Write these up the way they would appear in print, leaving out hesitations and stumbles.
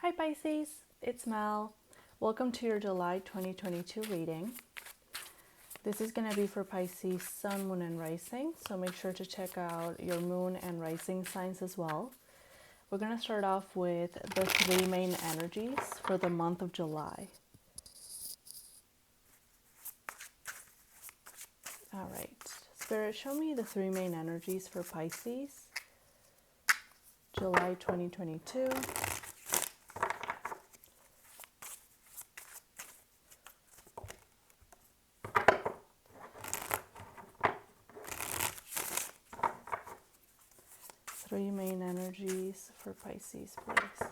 Hi Pisces, it's Mel. Welcome to your July 2022 reading. This is going to be for Pisces Sun, Moon, and Rising, so make sure to check out your Moon and Rising signs as well. We're going to start off with the three main energies for the month of July. All right, Spirit, show me the three main energies for Pisces, July 2022. Three main energies for Pisces, please.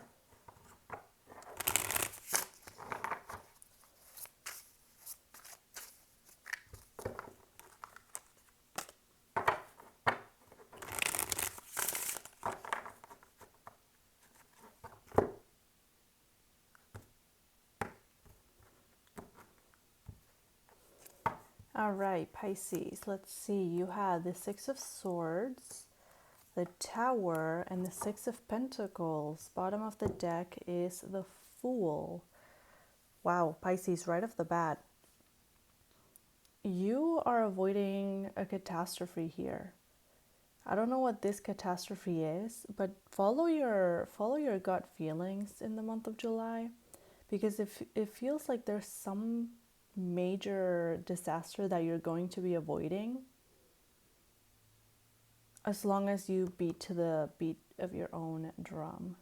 All right, Pisces, let's see. You had the Six of Swords, the Tower, and the Six of Pentacles. Bottom of the deck is the Fool. Wow, Pisces, right off the bat. You are avoiding a catastrophe here. I don't know what this catastrophe is, but follow your gut feelings in the month of July, because if it feels like there's some major disaster that you're going to be avoiding, as long as you beat to the beat of your own drum.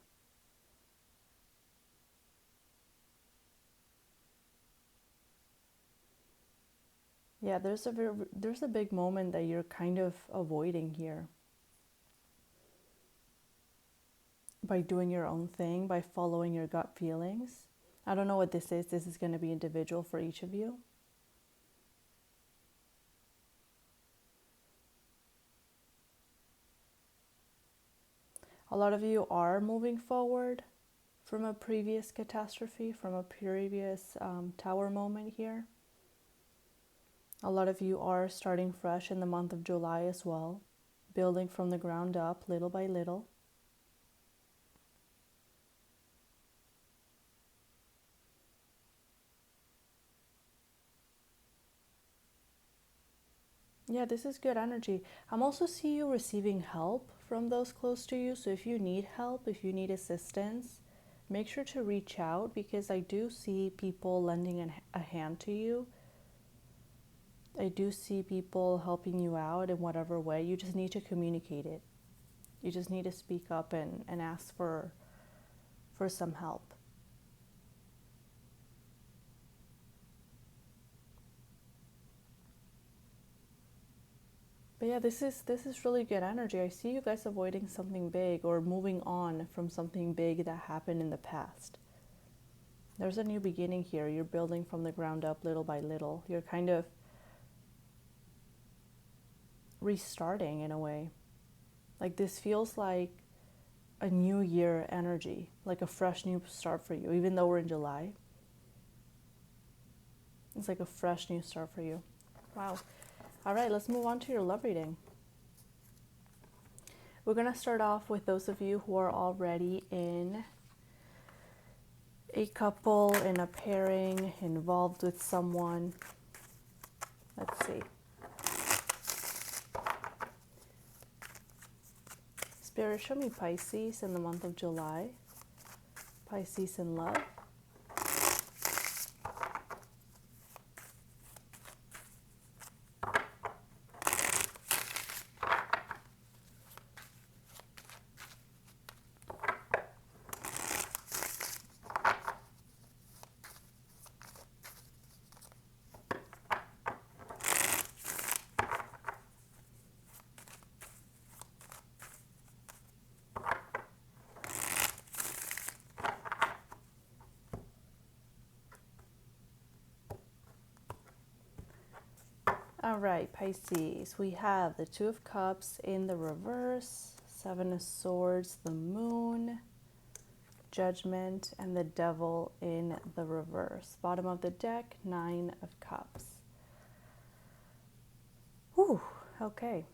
Yeah, there's a big moment that you're kind of avoiding here by doing your own thing, by following your gut feelings. I don't know what this is. This is going to be individual for each of you. A lot of you are moving forward from a previous catastrophe, from a previous tower moment here. A lot of you are starting fresh in the month of July as well, building from the ground up little by little. Yeah, this is good energy. I'm also seeing you receiving help from those close to you. So if you need help, if you need assistance, make sure to reach out, because I do see people lending a hand to you. I do see people helping you out in whatever way. You just need to communicate it. You just need to speak up and ask for some help. But yeah, this is really good energy. I see you guys avoiding something big or moving on from something big that happened in the past. There's a new beginning here. You're building from the ground up little by little. You're kind of restarting in a way. Like this feels like a new year energy, like a fresh new start for you, even though we're in July. It's like a fresh new start for you. Wow. All right, let's move on to your love reading. We're going to start off with those of you who are already in a couple, in a pairing, involved with someone. Let's see. Spirit, show me Pisces in the month of July. Pisces in love. All right, Pisces, we have the Two of Cups in the reverse, Seven of Swords, the Moon, Judgment, and the Devil in the reverse. Bottom of the deck, Nine of Cups. Whew, okay.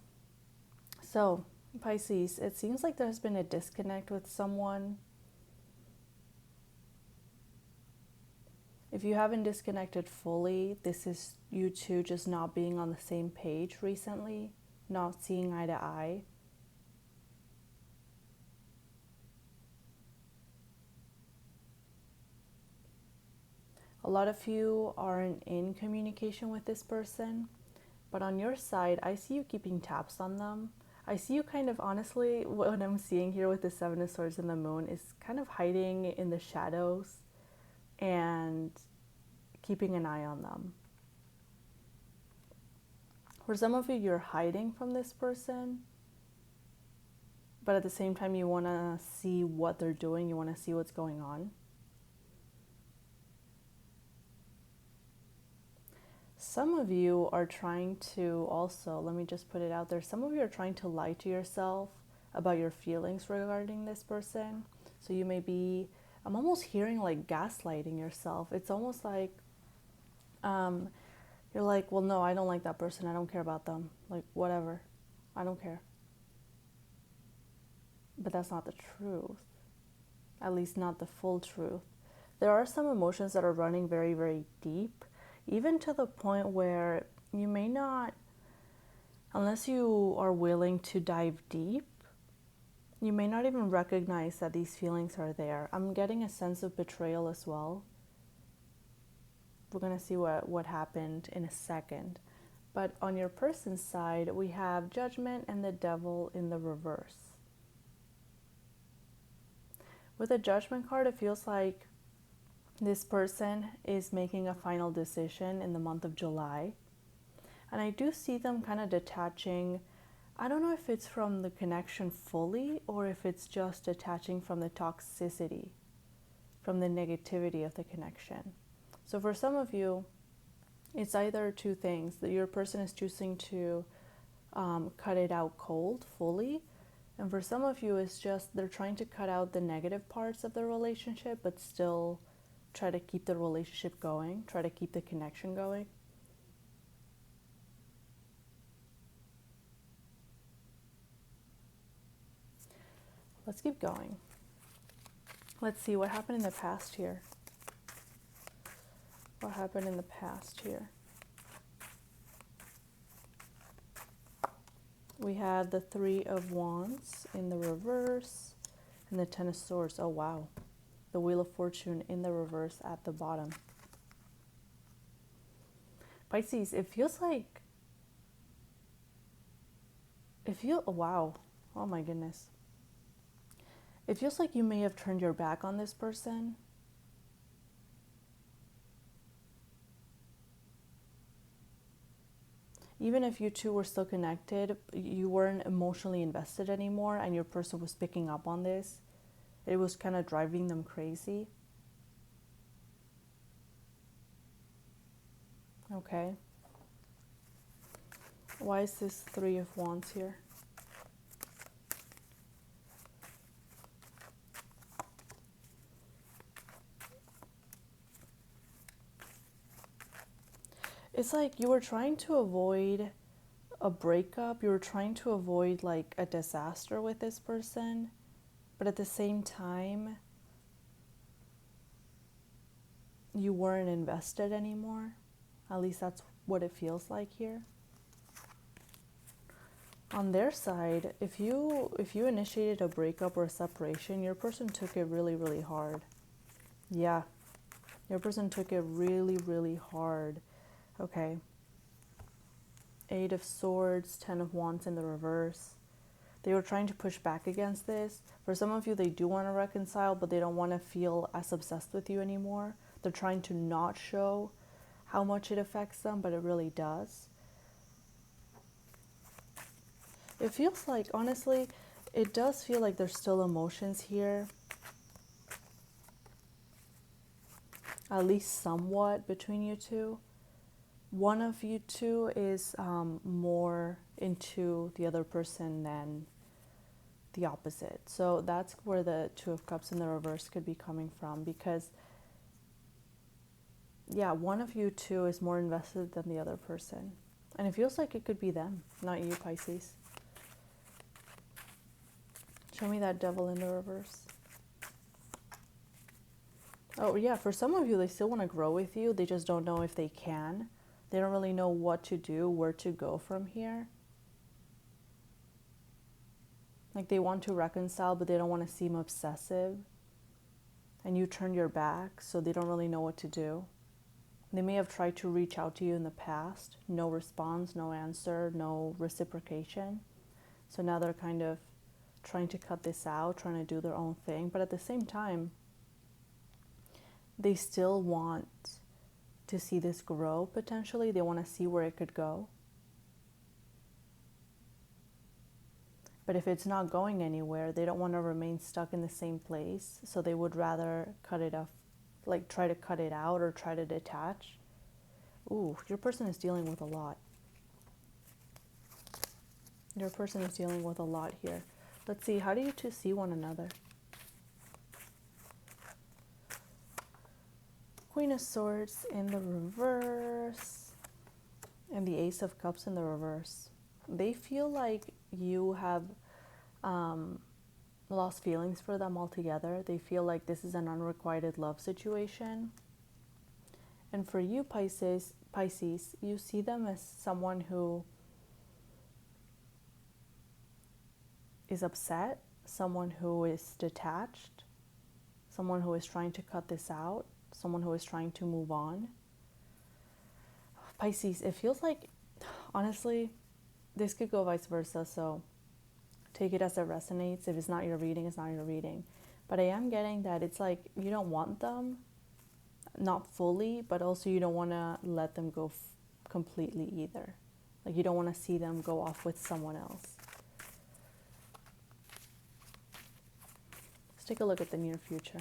So, Pisces, it seems like there's been a disconnect with someone. If you haven't disconnected fully, this is you two just not being on the same page recently, not seeing eye to eye. A lot of you aren't in communication with this person, but on your side, I see you keeping tabs on them. I see you kind of, honestly, what I'm seeing here with the Seven of Swords and the Moon is kind of hiding in the shadows and keeping an eye on them. For some of you, you're hiding from this person, but at the same time, you want to see what they're doing. You want to see what's going on. Some of you are trying to also, let me just put it out there, some of you are trying to lie to yourself about your feelings regarding this person. So you may be, I'm almost hearing like gaslighting yourself. It's almost like you're like, well, no, I don't like that person. I don't care about them. Like, whatever. I don't care. But that's not the truth. At least not the full truth. There are some emotions that are running very, very deep, even to the point where you may not, unless you are willing to dive deep, you may not even recognize that these feelings are there. I'm getting a sense of betrayal as well. We're going to see what happened in a second. But on your person's side, we have Judgment and the Devil in the reverse. With the Judgment card, it feels like this person is making a final decision in the month of July. And I do see them kind of detaching. I don't know if it's from the connection fully or if it's just detaching from the toxicity, from the negativity of the connection. So for some of you, it's either two things, that your person is choosing to cut it out cold, fully. And for some of you, it's just they're trying to cut out the negative parts of the relationship, but still try to keep the relationship going, try to keep the connection going. Let's keep going. Let's see what happened in the past here. What happened in the past here? We had the Three of Wands in the reverse and the Ten of Swords. Oh, wow. The Wheel of Fortune in the reverse at the bottom. Pisces, it feels like... oh, wow. Oh, my goodness. It feels like you may have turned your back on this person. Even if you two were still connected, you weren't emotionally invested anymore and your person was picking up on this. It was kind of driving them crazy. Okay. Why is this Three of Wands here? It's like you were trying to avoid a breakup. You were trying to avoid like a disaster with this person. But at the same time, you weren't invested anymore. At least that's what it feels like here. On their side, if you initiated a breakup or a separation, your person took it really, really hard. Yeah. Your person took it really, really hard. Okay. Eight of Swords, Ten of Wands in the reverse. They were trying to push back against this. For some of you, they do want to reconcile, but they don't want to feel as obsessed with you anymore. They're trying to not show how much it affects them, but it really does. It feels like, honestly, it does feel like there's still emotions here. At least somewhat between you two. One of you two is more into the other person than the opposite. So that's where the Two of Cups in the reverse could be coming from, because yeah, one of you two is more invested than the other person. And it feels like it could be them, not you, Pisces. Show me that Devil in the reverse. Oh, yeah, for some of you, they still want to grow with you. They just don't know if they can. They don't really know what to do, where to go from here. Like they want to reconcile, but they don't want to seem obsessive. And you turn your back, so they don't really know what to do. They may have tried to reach out to you in the past. No response, no answer, no reciprocation. So now they're kind of trying to cut this out, trying to do their own thing. But at the same time, they still want to see this grow potentially. They want to see where it could go. But if it's not going anywhere, they don't want to remain stuck in the same place. So they would rather cut it off, like try to cut it out or try to detach. Ooh, your person is dealing with a lot. Your person is dealing with a lot here. Let's see, how do you two see one another? Queen of Swords in the reverse. And the Ace of Cups in the reverse. They feel like you have lost feelings for them altogether. They feel like this is an unrequited love situation. And for you, Pisces, you see them as someone who is upset, someone who is detached, someone who is trying to cut this out, someone who is trying to move on. Pisces, it feels like, honestly, this could go vice versa, so take it as it resonates. If it's not your reading, it's not your reading. But I am getting that it's like you don't want them, not fully, but also you don't want to let them go completely either. Like you don't want to see them go off with someone else. Let's take a look at the near future.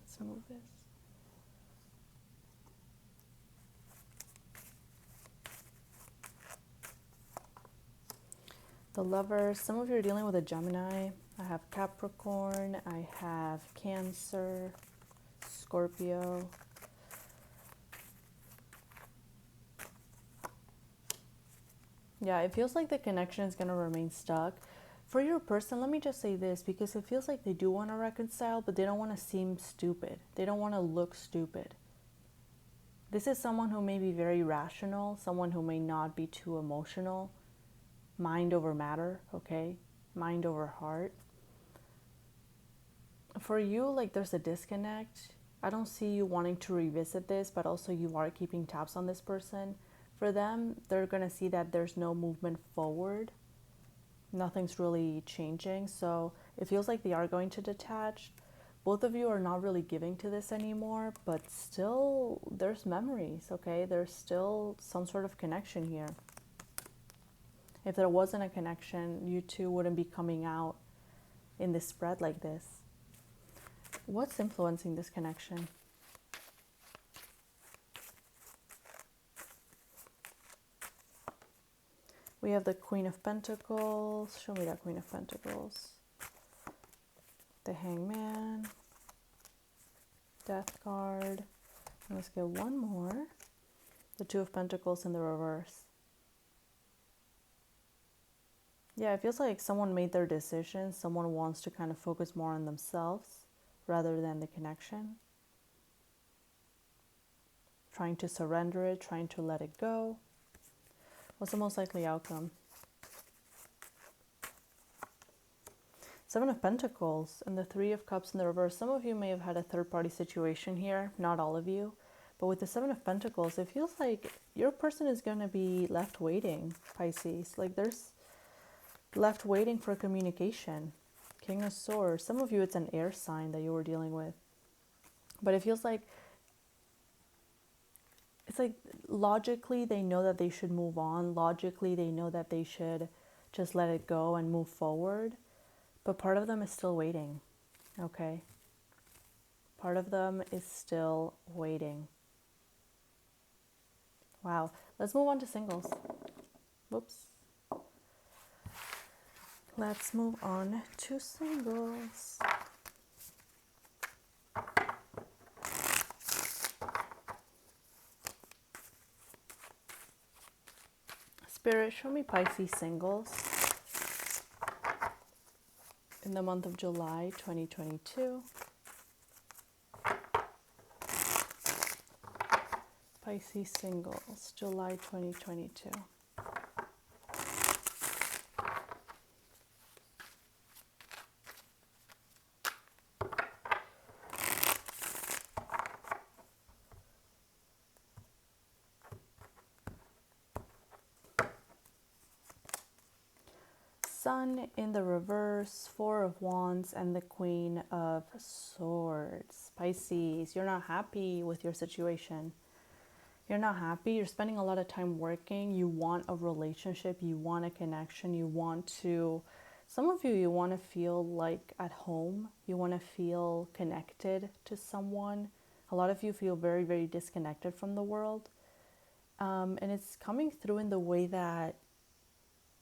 Let's move this. The Lovers, some of you are dealing with a Gemini. I have Capricorn, I have Cancer, Scorpio. Yeah, it feels like the connection is going to remain stuck. For your person, let me just say this, because it feels like they do want to reconcile, but they don't want to seem stupid. They don't want to look stupid. This is someone who may be very rational, someone who may not be too emotional. Mind over matter, okay? Mind over heart. For you, like there's a disconnect. I don't see you wanting to revisit this, but also you are keeping tabs on this person. For them, they're going to see that there's no movement forward. Nothing's really changing. So it feels like they are going to detach. Both of you are not really giving to this anymore, but still there's memories, okay? There's still some sort of connection here. If there wasn't a connection, you two wouldn't be coming out in this spread like this. What's influencing this connection? We have the Queen of Pentacles. Show me that Queen of Pentacles. The Hangman. Death card. Let's get one more. The Two of Pentacles in the reverse. Yeah, it feels like someone made their decision. Someone wants to kind of focus more on themselves rather than the connection. Trying to surrender it, trying to let it go. What's the most likely outcome? Seven of Pentacles and the Three of Cups in the reverse. Some of you may have had a third-party situation here, not all of you. But with the Seven of Pentacles, it feels like your person is going to be left waiting, Pisces. Like there's left waiting for communication. King of Swords. Some of you, it's an air sign that you were dealing with. But it feels like it's like logically they know that they should move on. Logically they know that they should just let it go and move forward. But part of them is still waiting, okay? Part of them is still waiting. Wow. Let's move on to singles. Whoops. Let's move on to singles. Spirit, show me Pisces singles in the month of July 2022. Pisces singles, July 2022. Sun in the reverse, Four of Wands, and the Queen of Swords. Pisces, you're not happy with your situation. You're not happy. You're spending a lot of time working. You want a relationship. You want a connection. You want to, some of you want to feel like at home. You want to feel connected to someone. A lot of you feel very, very disconnected from the world. And it's coming through in the way that,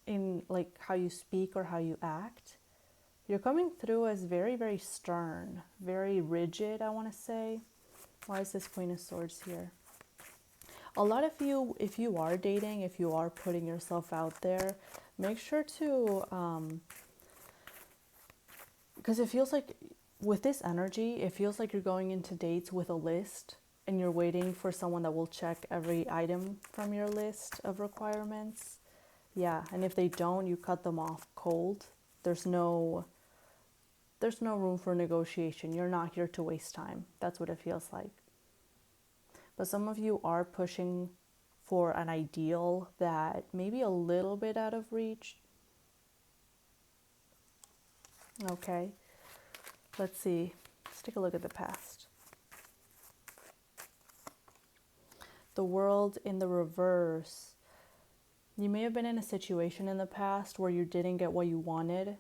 in like how you speak or how you act. You're coming through as very, very stern, very rigid, I want to say. Why is this Queen of Swords here? A lot of you, if you are dating, if you are putting yourself out there, make sure to, because it feels like with this energy, it feels like you're going into dates with a list and you're waiting for someone that will check every item from your list of requirements. Yeah, and if they don't, you cut them off cold. There's no room for negotiation. You're not here to waste time. That's what it feels like. But some of you are pushing for an ideal that may be a little bit out of reach. Okay, let's see. Let's take a look at the past. The World in the reverse. You may have been in a situation in the past where you didn't get what you wanted,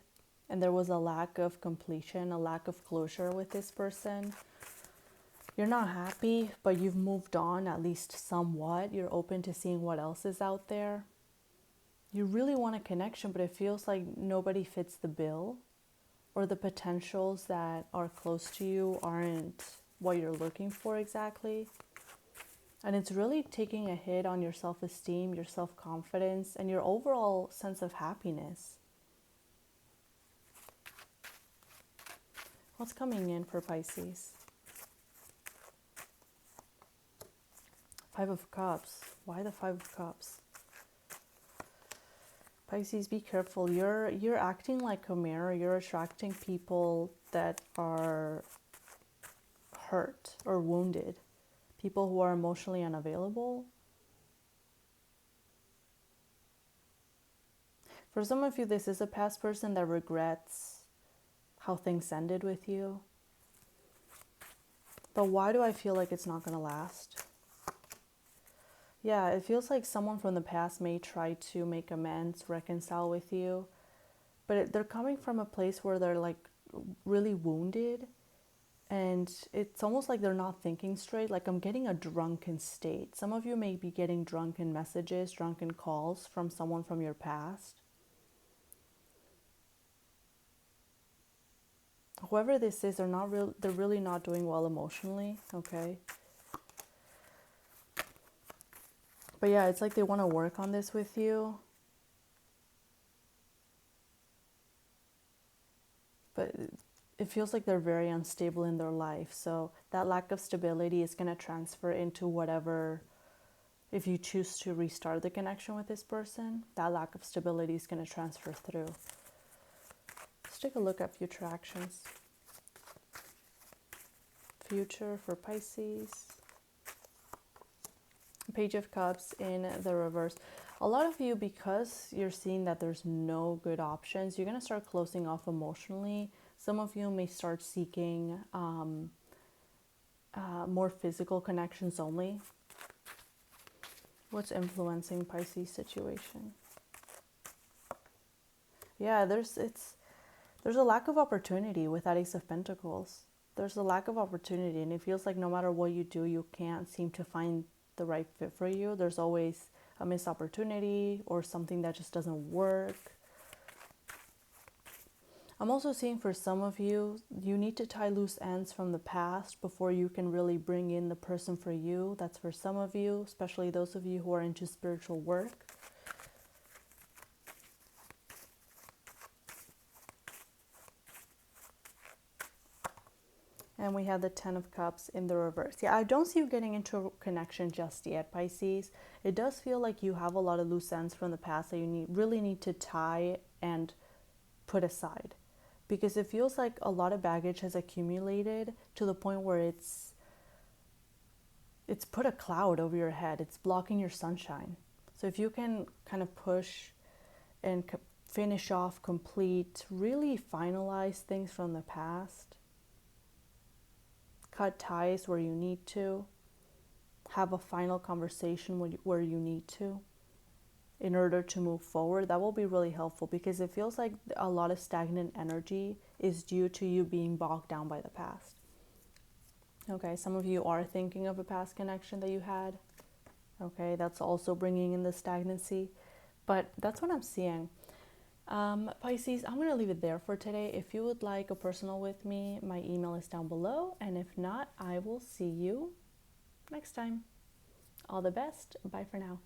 and there was a lack of completion, a lack of closure with this person. You're not happy, but you've moved on at least somewhat. You're open to seeing what else is out there. You really want a connection, but it feels like nobody fits the bill, or the potentials that are close to you aren't what you're looking for exactly. And it's really taking a hit on your self-esteem, your self-confidence, and your overall sense of happiness. What's coming in for Pisces? Five of Cups. Why the Five of Cups? Pisces, be careful. You're acting like a mirror. You're attracting people that are hurt or wounded. People who are emotionally unavailable. For some of you, this is a past person that regrets how things ended with you. But why do I feel like it's not going to last? Yeah, it feels like someone from the past may try to make amends, reconcile with you. But they're coming from a place where they're like really wounded. And it's almost like they're not thinking straight. Like I'm getting a drunken state. Some of you may be getting drunken messages, drunken calls from someone from your past. Whoever this is, they're really not doing well emotionally, okay? But yeah, it's like they want to work on this with you. But it feels like they're very unstable in their life. So that lack of stability is going to transfer into whatever, if you choose to restart the connection with this person, that lack of stability is going to transfer through. Let's take a look at future actions. Future for Pisces. Page of Cups in the reverse. A lot of you, because you're seeing that there's no good options, you're going to start closing off emotionally. Some of you may start seeking more physical connections only. What's influencing Pisces situation? Yeah, there's a lack of opportunity with that Ace of Pentacles. There's a lack of opportunity, and it feels like no matter what you do, you can't seem to find the right fit for you. There's always a missed opportunity or something that just doesn't work. I'm also seeing for some of you, you need to tie loose ends from the past before you can really bring in the person for you. That's for some of you, especially those of you who are into spiritual work. And we have the Ten of Cups in the reverse. Yeah, I don't see you getting into a connection just yet, Pisces. It does feel like you have a lot of loose ends from the past that you really need to tie and put aside. Because it feels like a lot of baggage has accumulated to the point where it's put a cloud over your head. It's blocking your sunshine. So if you can kind of push and finish off, complete, really finalize things from the past, cut ties where you need to, have a final conversation where you need to in order to move forward, that will be really helpful, because it feels like a lot of stagnant energy is due to you being bogged down by the past. Okay, some of you are thinking of a past connection that you had. Okay, that's also bringing in the stagnancy, but that's what I'm seeing. Pisces, I'm going to leave it there for today. If you would like a personal with me, my email is down below. And if not, I will see you next time. All the best. Bye for now.